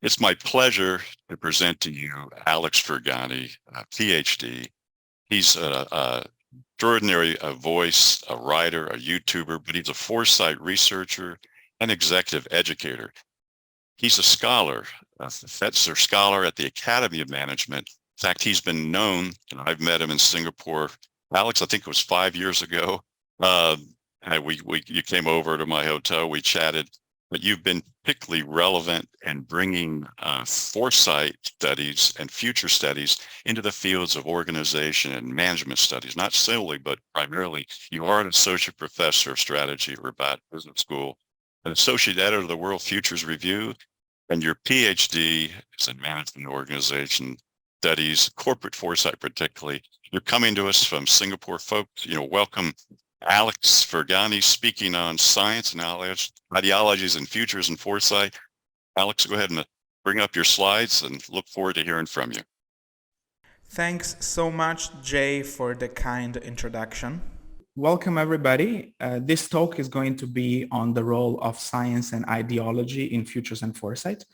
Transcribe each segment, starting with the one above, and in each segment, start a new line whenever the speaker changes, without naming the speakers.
It's my pleasure to present to you Alex Fergnani, PhD. He's a extraordinary voice, a writer, a YouTuber, but he's a Foresight researcher and executive educator. He's a scholar, a Fetzer scholar at the Academy of Management. In fact, he's been known, and I've met him in Singapore. Alex, I think it was 5 years ago. You came over to my hotel, we chatted, but you've been particularly relevant in bringing foresight studies and future studies into the fields of organization and management studies, not solely, but primarily. You are an associate professor of strategy at Rabat Business School, an associate editor of the World Futures Review, and your PhD is in management organization studies, corporate foresight particularly. You're coming to us from Singapore, folks. Welcome. Alex Fergnani speaking on science and ideologies and futures and foresight. Alex, go ahead and bring up your slides and look forward to hearing from you.
Thanks so much, Jay, for the kind introduction.
Welcome, everybody. This talk is going to be on the role of science and ideology in futures and foresight.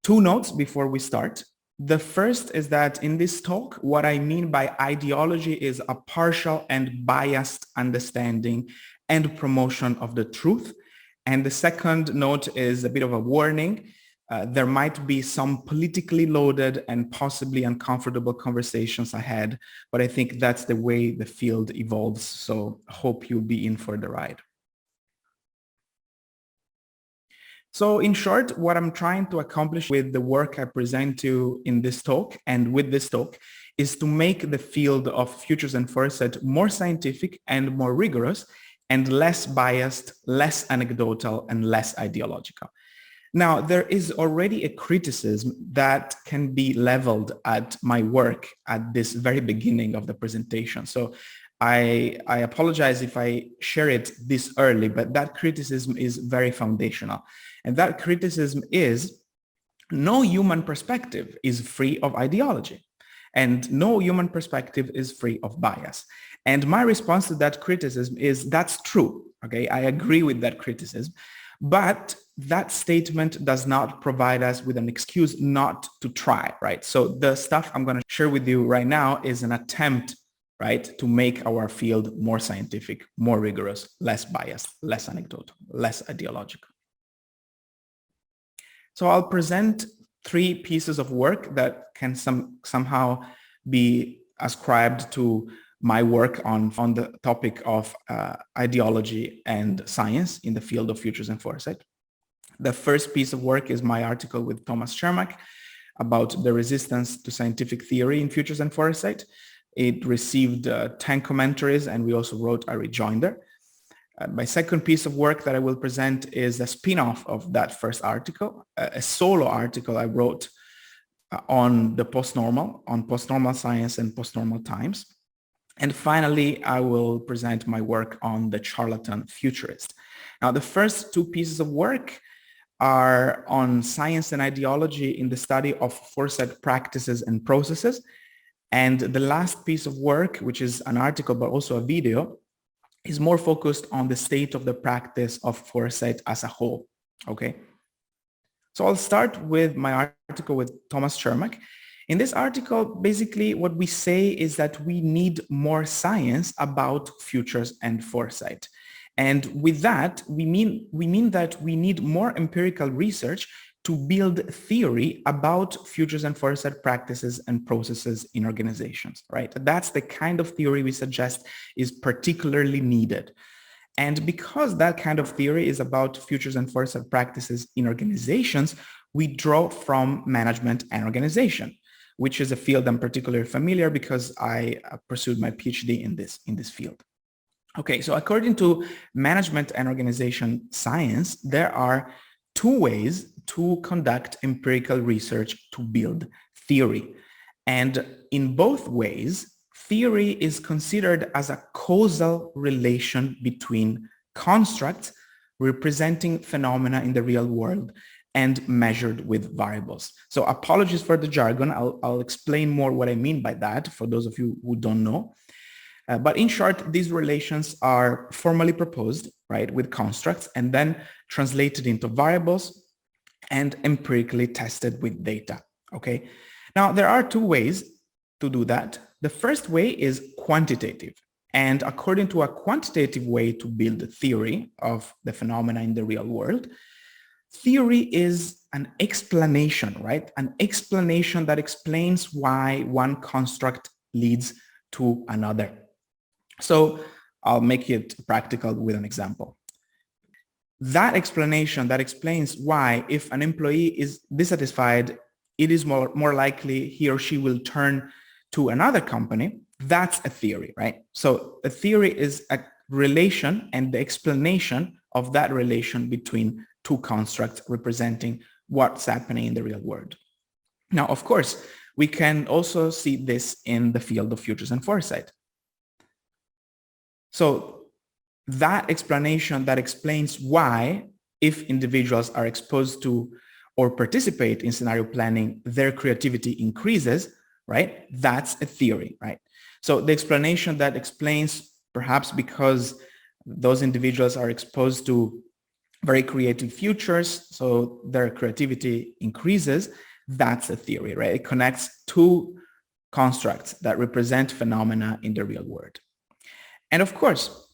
2 notes before we start. The first is that in this talk, what I mean by ideology is a partial and biased understanding and promotion of the truth. And the second note is a bit of a warning. There might be some politically loaded and possibly uncomfortable conversations ahead, but I think that's the way the field evolves. So I hope you'll be in for the ride. So in short, what I'm trying to accomplish with the work I present to you in this talk and with this talk is to make the field of futures and foresight more scientific and more rigorous and less biased, less anecdotal, and less ideological. Now, there is already a criticism that can be leveled at my work at this very beginning of the presentation. So I apologize if I share it this early, but that criticism is very foundational. And that criticism is no human perspective is free of ideology, and no human perspective is free of bias. And my response to that criticism is that's true. Okay, I agree with that criticism, but that statement does not provide us with an excuse not to try, right? So the stuff I'm going to share with you right now is an attempt, right, to make our field more scientific, more rigorous, less biased, less anecdotal, less ideological. So I'll present 3 pieces of work that can somehow be ascribed to my work on the topic of ideology and science in the field of futures and foresight. The first piece of work is my article with Thomas Chermak about the resistance to scientific theory in futures and foresight. It received 10 commentaries, and we also wrote a rejoinder. My second piece of work that I will present is a spin-off of that first article, a solo article I wrote on the postnormal science and postnormal times. And finally, I will present my work on the charlatan futurist. Now, the first 2 pieces of work are on science and ideology in the study of foresight practices and processes. And the last piece of work, which is an article but also a video, is more focused on the state of the practice of foresight as a whole. Okay. So I'll start with my article with Thomas Chermak. In this article, basically what we say is that we need more science about futures and foresight. And with that, we mean that we need more empirical research to build theory about futures and foresight practices and processes in organizations, right? That's the kind of theory we suggest is particularly needed. And because that kind of theory is about futures and foresight practices in organizations, we draw from management and organization, which is a field I'm particularly familiar because I pursued my PhD in this field. Okay, so according to management and organization science, there are 2 ways to conduct empirical research to build theory. And in both ways, theory is considered as a causal relation between constructs representing phenomena in the real world and measured with variables. So apologies for the jargon. I'll explain more what I mean by that for those of you who don't know. But in short, these relations are formally proposed, right, with constructs and then translated into variables and empirically tested with data. Okay. Now, there are two ways to do that. The first way is quantitative. And according to a quantitative way to build a theory of the phenomena in the real world, theory is an explanation, right? An explanation that explains why one construct leads to another. So I'll make it practical with an example. That explanation that explains why, if an employee is dissatisfied, it is more likely he or she will turn to another company. That's a theory, right? So a theory is a relation and the explanation of that relation between two constructs representing what's happening in the real world. Now, of course, we can also see this in the field of futures and foresight. So that explanation that explains why, if individuals are exposed to or participate in scenario planning, their creativity increases, right? That's a theory, right? So the explanation that explains perhaps because those individuals are exposed to very creative futures, so their creativity increases, that's a theory, right? It connects two constructs that represent phenomena in the real world. And of course,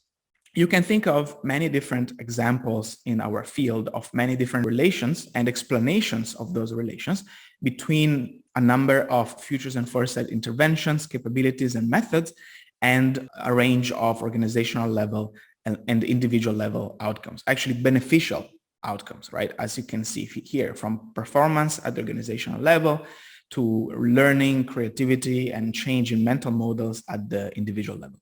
you can think of many different examples in our field of many different relations and explanations of those relations between a number of futures and foresight interventions, capabilities, and methods, and a range of organizational level and individual level outcomes, actually beneficial outcomes, right? As you can see here, from performance at the organizational level to learning, creativity, and change in mental models at the individual level.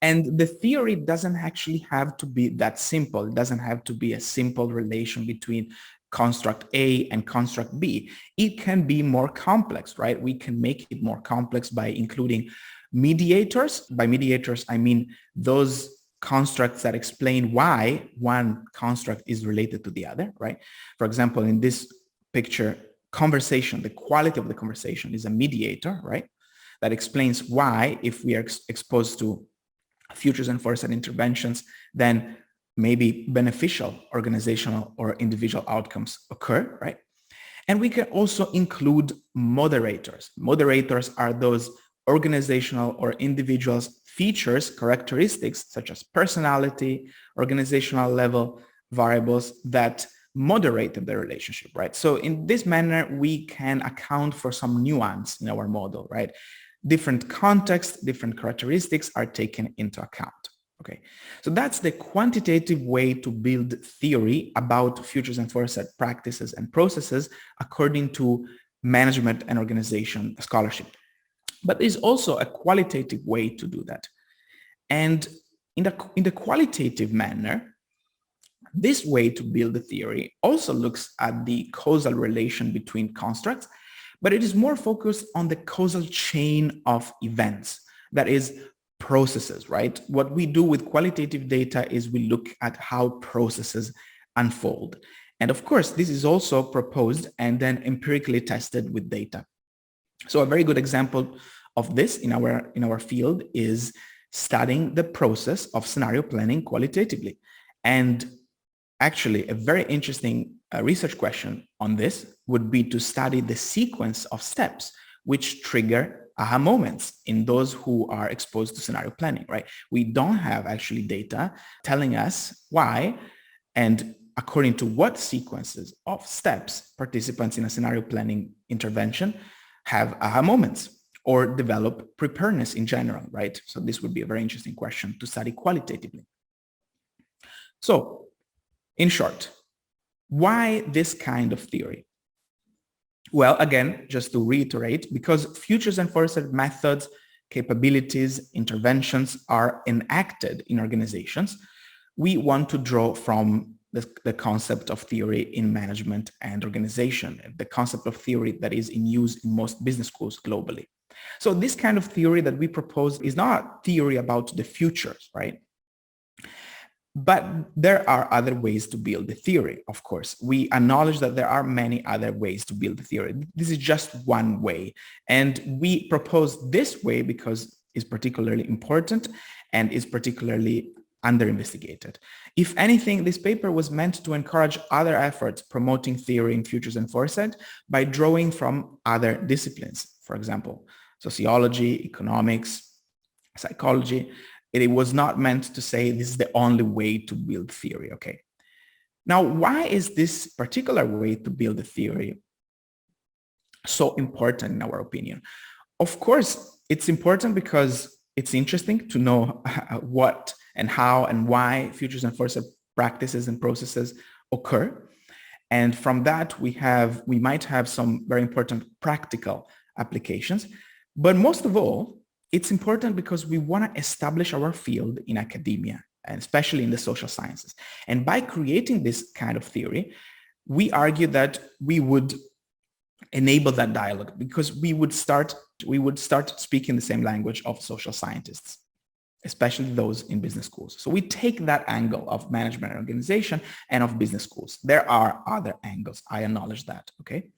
And the theory doesn't actually have to be that simple. It doesn't have to be a simple relation between construct A and construct B. It can be more complex, right? We can make it more complex by including mediators. By mediators, I mean those constructs that explain why one construct is related to the other, right? For example, in this picture, conversation, the quality of the conversation is a mediator, right? That explains why, if we are exposed to futures and foresight interventions, then maybe beneficial organizational or individual outcomes occur, right? And we can also include moderators. Moderators are those organizational or individuals' features, characteristics, such as personality, organizational level variables that moderate the relationship, right? So in this manner, we can account for some nuance in our model, right? Different contexts, different characteristics are taken into account. Okay, so that's the quantitative way to build theory about futures and foresight practices and processes according to management and organization scholarship. But there's also a qualitative way to do that. And in the qualitative manner, this way to build the theory also looks at the causal relation between constructs, but it is more focused on the causal chain of events, that is processes, right? What we do with qualitative data is we look at how processes unfold. And of course, this is also proposed and then empirically tested with data. So a very good example of this in our field is studying the process of scenario planning qualitatively. And actually, a very interesting research question on this would be to study the sequence of steps which trigger aha moments in those who are exposed to scenario planning, right? We don't have actually data telling us why and according to what sequences of steps participants in a scenario planning intervention have aha moments or develop preparedness in general, right? So this would be a very interesting question to study qualitatively. So in short, why this kind of theory? Well, again, just to reiterate, because futures and foresight methods, capabilities, interventions are enacted in organizations, we want to draw from the concept of theory in management and organization, the concept of theory that is in use in most business schools globally. So this kind of theory that we propose is not a theory about the futures, right? But there are other ways to build the theory, of course. We acknowledge that there are many other ways to build the theory. This is just one way. And we propose this way because it's particularly important and is particularly under-investigated. If anything, this paper was meant to encourage other efforts promoting theory in futures and foresight by drawing from other disciplines, for example, sociology, economics, psychology. It was not meant to say this is the only way to build theory, okay? Now, why is this particular way to build a theory so important in our opinion? Of course, it's important because it's interesting to know what and how and why futures and foresight practices and processes occur. And from that, we might have some very important practical applications. But most of all, it's important because we want to establish our field in academia, and especially in the social sciences. And by creating this kind of theory, we argue that we would enable that dialogue because we would start speaking the same language of social scientists, especially those in business schools. So we take that angle of management and organization and of business schools. There are other angles. I acknowledge that, okay?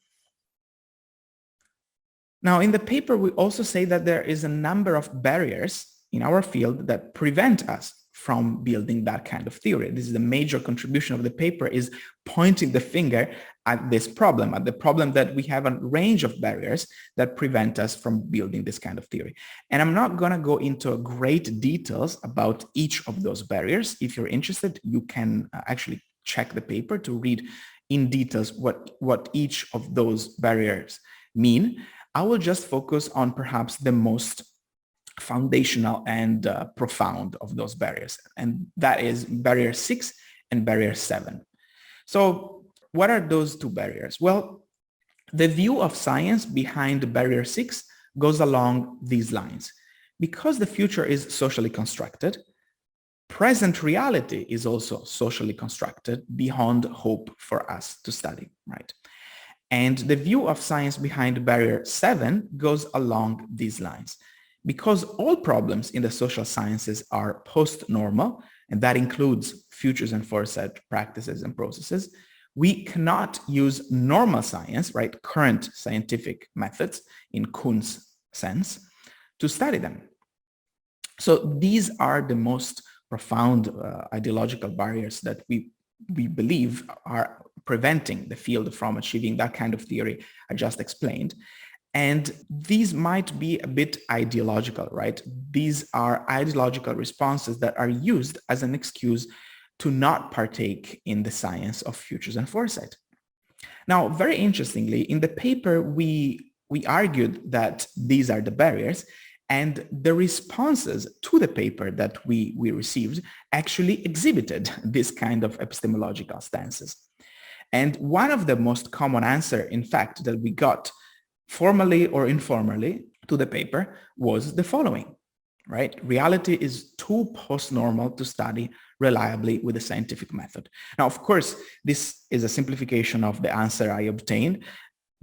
Now, in the paper, we also say that there is a number of barriers in our field that prevent us from building that kind of theory. This is the major contribution of the paper, is pointing the finger at this problem, at the problem that we have a range of barriers that prevent us from building this kind of theory. And I'm not going to go into great details about each of those barriers. If you're interested, you can actually check the paper to read in details what each of those barriers mean. I will just focus on perhaps the most foundational and profound of those barriers, and that is barrier 6 and barrier 7. So what are those two barriers? Well, the view of science behind barrier 6 goes along these lines. Because the future is socially constructed, present reality is also socially constructed beyond hope for us to study, right? And the view of science behind barrier 7 goes along these lines. Because all problems in the social sciences are post-normal, and that includes futures and foresight practices and processes, we cannot use normal science, right, current scientific methods in Kuhn's sense, to study them. So these are the most profound ideological barriers that we believe are preventing the field from achieving that kind of theory I just explained. And these might be a bit ideological, right? These are ideological responses that are used as an excuse to not partake in the science of futures and foresight. Now, very interestingly, in the paper, we argued that these are the barriers, and the responses to the paper that we received actually exhibited this kind of epistemological stances. And one of the most common answer, in fact, that we got formally or informally to the paper was the following, right? Reality is too post-normal to study reliably with the scientific method. Now, of course, this is a simplification of the answer I obtained,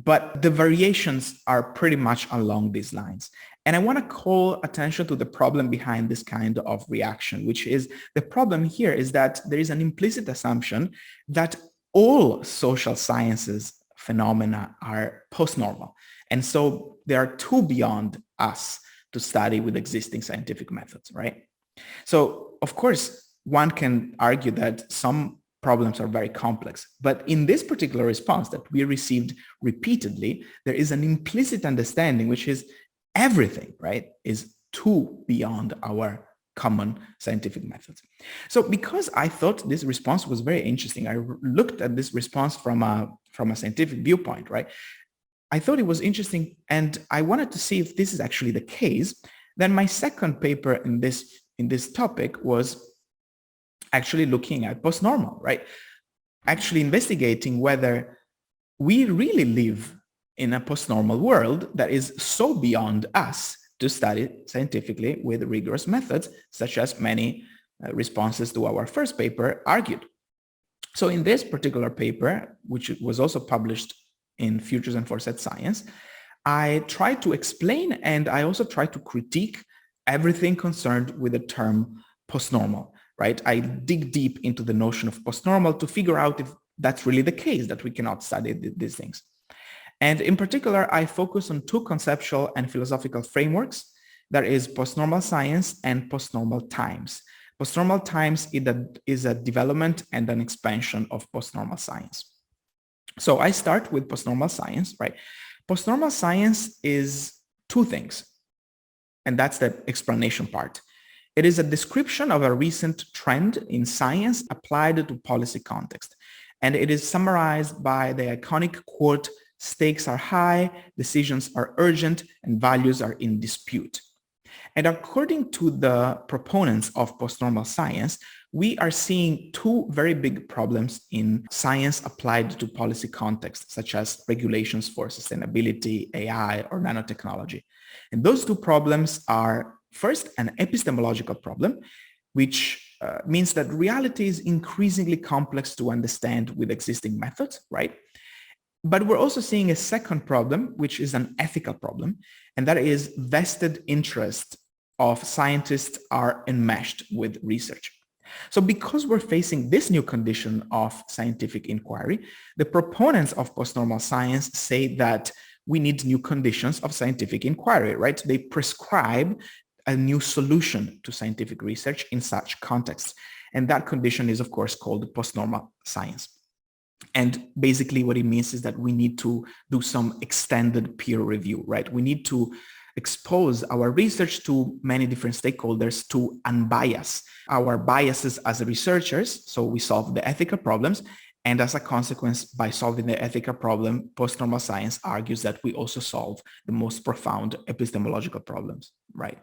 but the variations are pretty much along these lines. And I want to call attention to the problem behind this kind of reaction, which is the problem here is that there is an implicit assumption that all social sciences phenomena are post-normal. And so they are too beyond us to study with existing scientific methods, right? So, of course, one can argue that some problems are very complex, but in this particular response that we received repeatedly, there is an implicit understanding, which is everything, right, is too beyond our common scientific methods. So because I thought this response was very interesting, I looked at this response from a scientific viewpoint, right? I thought it was interesting, and I wanted to see if this is actually the case. Then my second paper in this topic was actually looking at post-normal, right? Actually investigating whether we really live in a post-normal world that is so beyond us to study scientifically with rigorous methods, such as many responses to our first paper argued. So in this particular paper, which was also published in Futures and Foresight Science, I tried to explain and I also tried to critique everything concerned with the term post-normal, right? I dig deep into the notion of post-normal to figure out if that's really the case, that we cannot study these things. And in particular, I focus on two conceptual and philosophical frameworks, that is post-normal science and post-normal times. Postnormal times is a development and an expansion of postnormal science. So I start with postnormal science, right? Postnormal science is two things, and that's the explanation part. It is a description of a recent trend in science applied to policy context. And it is summarized by the iconic quote, "Stakes are high, decisions are urgent, and values are in dispute." And according to the proponents of postnormal science, we are seeing two very big problems in science applied to policy contexts, such as regulations for sustainability, AI, or nanotechnology. And those two problems are, first, an epistemological problem, which means that reality is increasingly complex to understand with existing methods, right? But we're also seeing a second problem, which is an ethical problem, and that is vested interest of scientists are enmeshed with research. So because we're facing this new condition of scientific inquiry, the proponents of postnormal science say that we need new conditions of scientific inquiry, right? They prescribe a new solution to scientific research in such contexts. And that condition is, of course, called postnormal science. And basically what it means is that we need to do some extended peer review, right? We need to expose our research to many different stakeholders to unbias our biases as researchers. So we solve the ethical problems. And as a consequence, by solving the ethical problem, postnormal science argues that we also solve the most profound epistemological problems, right?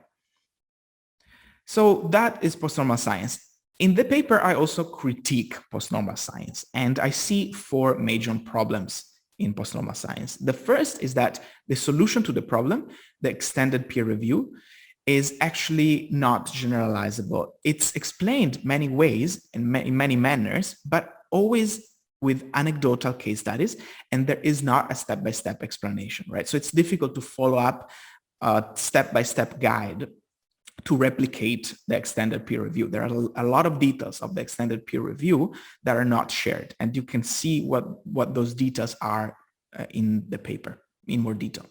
So that is postnormal science. In the paper, I also critique postnormal science, and I see four major problems in postnormal science. The first is that the solution to the problem, the extended peer review, is actually not generalizable. It's explained many ways, in many manners, but always with anecdotal case studies, and there is not a step-by-step explanation, right? So it's difficult to follow up a step-by-step guide to replicate the extended peer review. There are a lot of details of the extended peer review that are not shared, and you can see what those details are in the paper in more detail.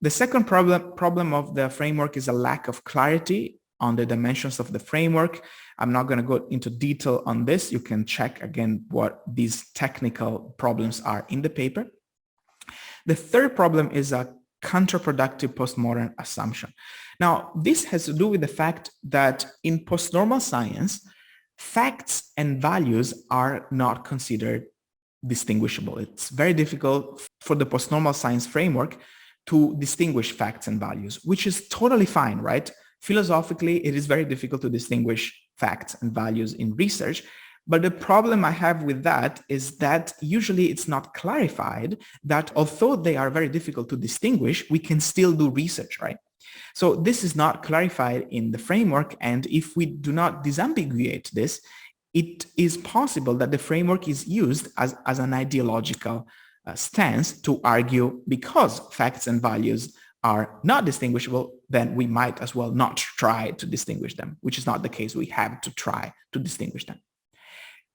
The second problem of the framework is a lack of clarity on the dimensions of the framework. I'm not going to go into detail on this. You can check again what these technical problems are in the paper. The third problem is a counterproductive postmodern assumption. Now, this has to do with the fact that in postnormal science, facts and values are not considered distinguishable. It's very difficult for the postnormal science framework to distinguish facts and values, which is totally fine, right? Philosophically, it is very difficult to distinguish facts and values in research. But the problem I have with that is that usually it's not clarified that although they are very difficult to distinguish, we can still do research, right? So this is not clarified in the framework. And if we do not disambiguate this, it is possible that the framework is used as an ideological stance to argue because facts and values are not distinguishable, then we might as well not try to distinguish them, which is not the case. We have to try to distinguish them.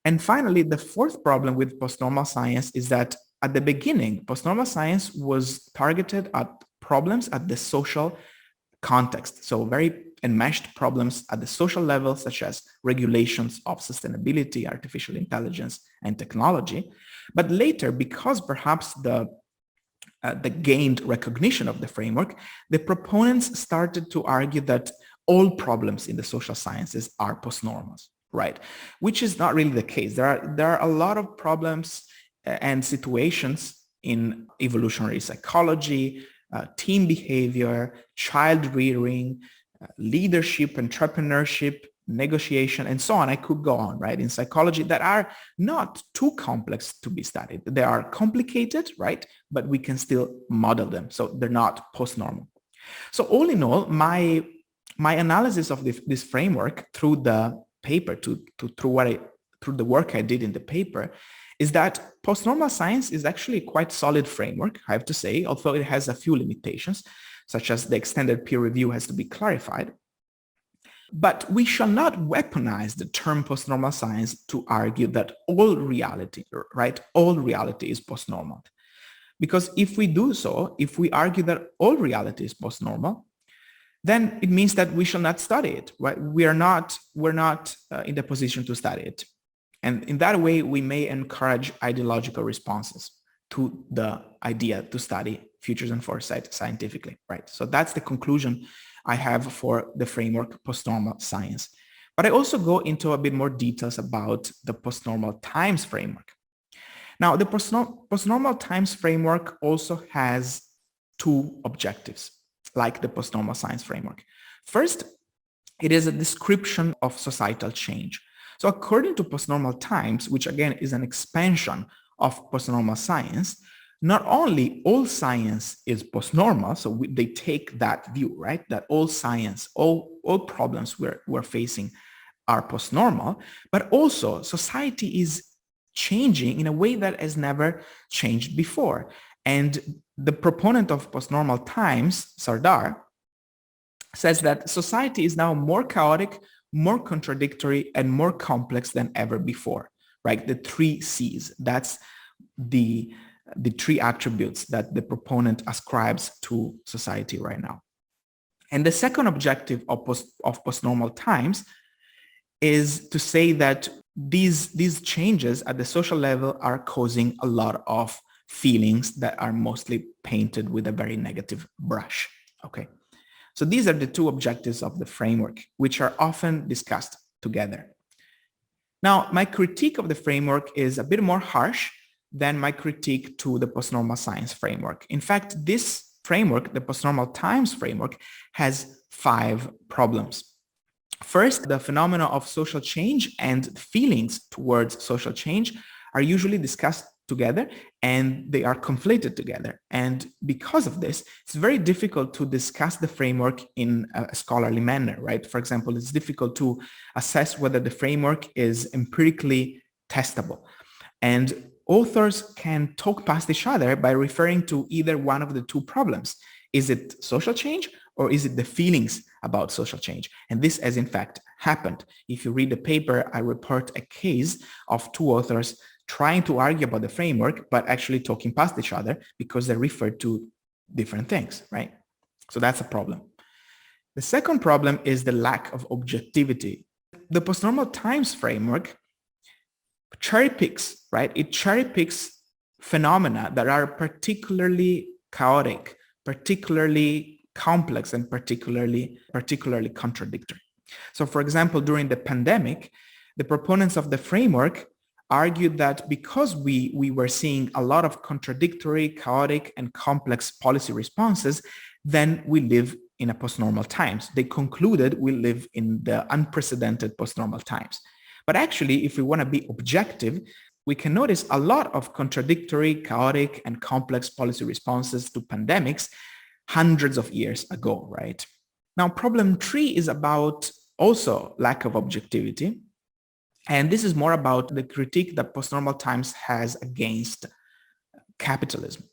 And finally, the fourth problem with postnormal science is that at the beginning, postnormal science was targeted at problems at the social context. So very enmeshed problems at the social level, such as regulations of sustainability, artificial intelligence, and technology. But later, because perhaps the gained recognition of the framework, the proponents started to argue that all problems in the social sciences are postnormals, right? Which is not really the case. There are a lot of problems and situations in evolutionary psychology, team behavior, child rearing, leadership, entrepreneurship, negotiation, and so on. I could go on, right? In psychology that are not too complex to be studied. They are complicated, right? But we can still model them. So they're not post-normal. So all in all, my analysis of this framework through the paper, through the work I did in the paper, is that postnormal science is actually a quite solid framework, I have to say, although it has a few limitations, such as the extended peer review has to be clarified. But we shall not weaponize the term postnormal science to argue that all reality, right, all reality is postnormal. Because if we do so, if we argue that all reality is postnormal, then it means that we shall not study it, right? We're not in the position to study it. And in that way, we may encourage ideological responses to the idea to study futures and foresight scientifically, right? So that's the conclusion I have for the framework postnormal science. But I also go into a bit more details about the postnormal times framework. Now, the postnormal times framework also has two objectives, like the postnormal science framework. First, it is a description of societal change. So according to postnormal times, which again is an expansion of postnormal science, not only all science is postnormal, so they take that view, right? That all science, all problems we're facing are postnormal, but also society is changing in a way that has never changed before. And the proponent of postnormal times, Sardar, says that society is now more chaotic, more contradictory, and more complex than ever before, right? The three C's, that's the three attributes that the proponent ascribes to society right now. And the second objective of postnormal times is to say that these changes at the social level are causing a lot of feelings that are mostly painted with a very negative brush. Okay, so these are the two objectives of the framework, which are often discussed together. Now, my critique of the framework is a bit more harsh than my critique to the postnormal science framework. In fact, this framework, the postnormal times framework, has 5 problems. First, the phenomena of social change and feelings towards social change are usually discussed together and they are conflated together. And because of this, it's very difficult to discuss the framework in a scholarly manner, right? For example, it's difficult to assess whether the framework is empirically testable. And authors can talk past each other by referring to either one of the two problems. Is it social change or is it the feelings about social change? And this has in fact happened. If you read the paper, I report a case of 2 authors trying to argue about the framework, but actually talking past each other because they refer to different things, right? So that's a problem. The second problem is the lack of objectivity. The postnormal times framework cherry picks, right? It cherry picks phenomena that are particularly chaotic, particularly complex, and particularly contradictory. So for example, during the pandemic, the proponents of the framework argued that because we were seeing a lot of contradictory, chaotic, and complex policy responses, then we live in a postnormal times. They concluded we live in the unprecedented postnormal times. But actually, if we want to be objective, we can notice a lot of contradictory, chaotic, and complex policy responses to pandemics hundreds of years ago, right? Now, problem 3 is about also lack of objectivity. And this is more about the critique that postnormal times has against capitalism.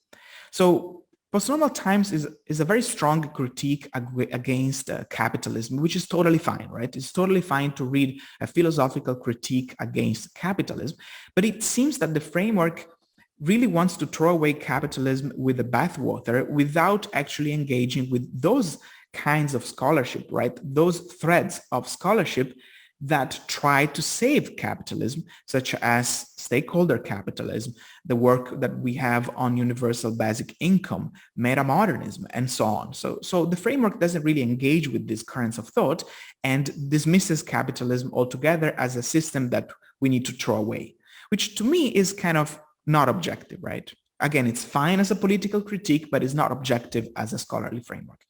So postnormal times is a very strong critique against capitalism, which is totally fine, right? It's totally fine to read a philosophical critique against capitalism, but it seems that the framework really wants to throw away capitalism with the bathwater without actually engaging with those kinds of scholarship, right? Those threads of scholarship that try to save capitalism, such as stakeholder capitalism, the work that we have on universal basic income, metamodernism, and so on. So the framework doesn't really engage with these currents of thought and dismisses capitalism altogether as a system that we need to throw away, which to me is kind of not objective, right? Again, it's fine as a political critique, but it's not objective as a scholarly framework.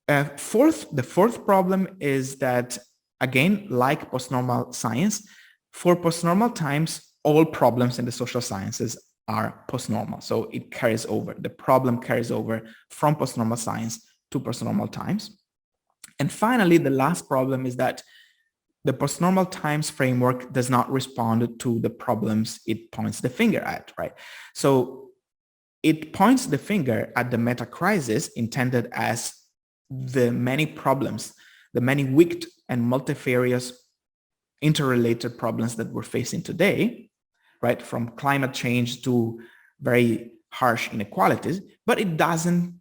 The fourth problem is that, again, like postnormal science, for postnormal times, all problems in the social sciences are postnormal. So it carries over. The problem carries over from postnormal science to postnormal times. And finally, the last problem is that the postnormal times framework does not respond to the problems it points the finger at, right? So it points the finger at the meta crisis intended as the many problems, the many wicked and multifarious interrelated problems that we're facing today, right? From climate change to very harsh inequalities, but it doesn't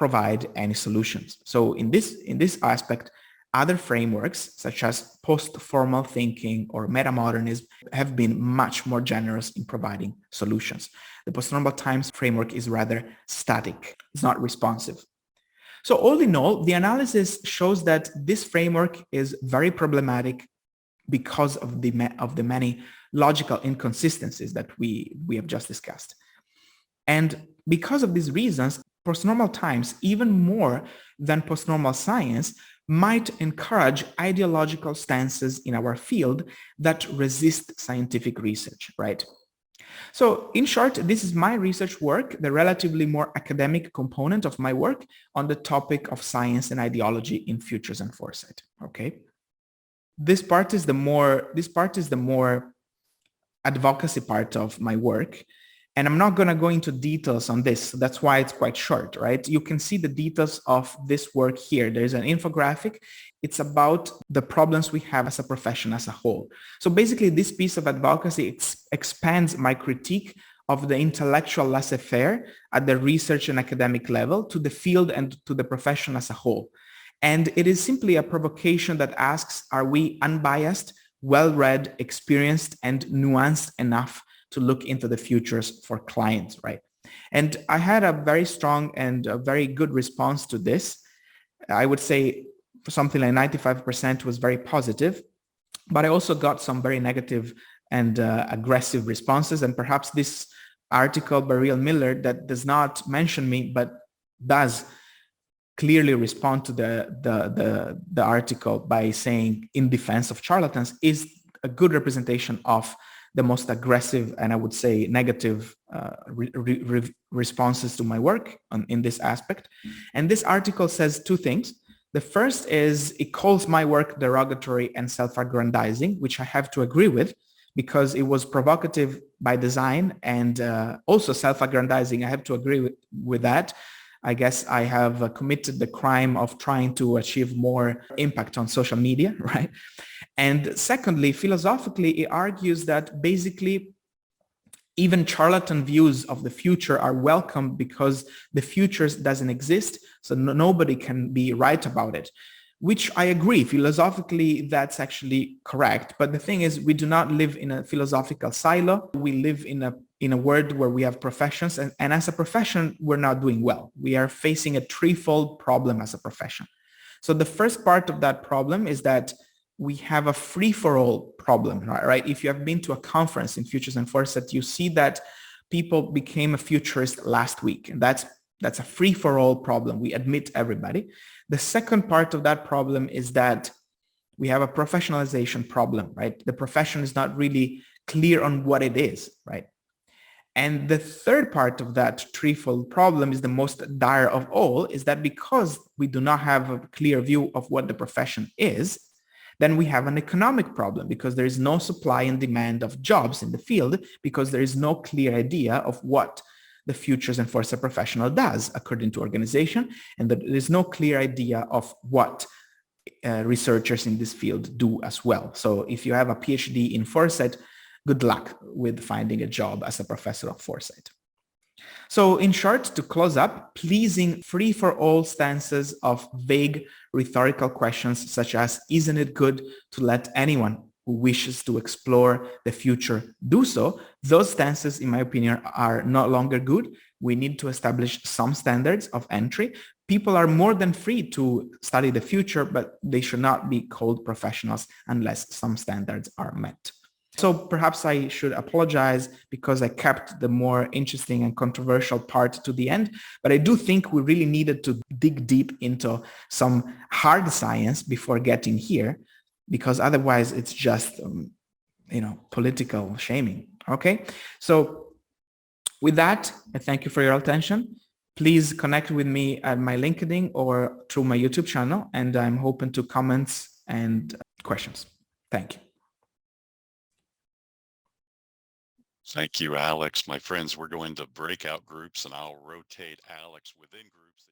provide any solutions. So in this aspect, other frameworks such as post-formal thinking or metamodernism have been much more generous in providing solutions. The postnormal times framework is rather static. It's not responsive. So all in all, the analysis shows that this framework is very problematic because of the many logical inconsistencies that we have just discussed. And because of these reasons, postnormal times, even more than postnormal science, might encourage ideological stances in our field that resist scientific research, right? So in short, this is my research work, the relatively more academic component of my work on the topic of science and ideology in Futures and Foresight, okay? This part is the more advocacy part of my work. And I'm not going to go into details on this. So that's why it's quite short, right? You can see the details of this work here. There's an infographic. It's about the problems we have as a profession as a whole. So basically, this piece of advocacy expands my critique of the intellectual laissez-faire at the research and academic level to the field and to the profession as a whole. And it is simply a provocation that asks, are we unbiased, well-read, experienced, and nuanced enough to look into the futures for clients, right? And I had a very strong and a very good response to this. I would say something like 95% was very positive, but I also got some very negative and aggressive responses. And perhaps this article by Real Miller that does not mention me, but does clearly respond to the article by saying in defense of charlatans is a good representation of the most aggressive and I would say negative responses to my work in this aspect. And this article says two things. The first is it calls my work derogatory and self-aggrandizing, which I have to agree with because it was provocative by design and also self-aggrandizing. I have to agree with that. I guess I have committed the crime of trying to achieve more impact on social media, right? And secondly, philosophically, it argues that basically even charlatan views of the future are welcome because the future doesn't exist, so nobody can be right about it, which I agree. Philosophically, that's actually correct. But the thing is, we do not live in a philosophical silo. We live in a world where we have professions, and as a profession, we're not doing well. We are facing a threefold problem as a profession. So the first part of that problem is that we have a free-for-all problem, right? If you have been to a conference in Futures and Foresight, you see that people became a futurist last week, and that's a free-for-all problem. We admit everybody. The second part of that problem is that we have a professionalization problem, right? The profession is not really clear on what it is, right? And the third part of that threefold problem is the most dire of all, is that because we do not have a clear view of what the profession is, then we have an economic problem because there is no supply and demand of jobs in the field because there is no clear idea of what the Futures and Foresight professional does according to organization, and that there is no clear idea of what researchers in this field do as well. So if you have a PhD in Foresight, good luck with finding a job as a professor of Foresight. So in short, to close up, pleasing free-for-all stances of vague rhetorical questions such as, isn't it good to let anyone who wishes to explore the future do so? Those stances, in my opinion, are no longer good. We need to establish some standards of entry. People are more than free to study the future, but they should not be called professionals unless some standards are met. So perhaps I should apologize because I kept the more interesting and controversial part to the end, but I do think we really needed to dig deep into some hard science before getting here, because otherwise it's just, political shaming. Okay. So with that, I thank you for your attention. Please connect with me at my LinkedIn or through my YouTube channel, and I'm open to comments and questions. Thank you.
Thank you, Alex. My friends, we're going to breakout groups and I'll rotate Alex within groups.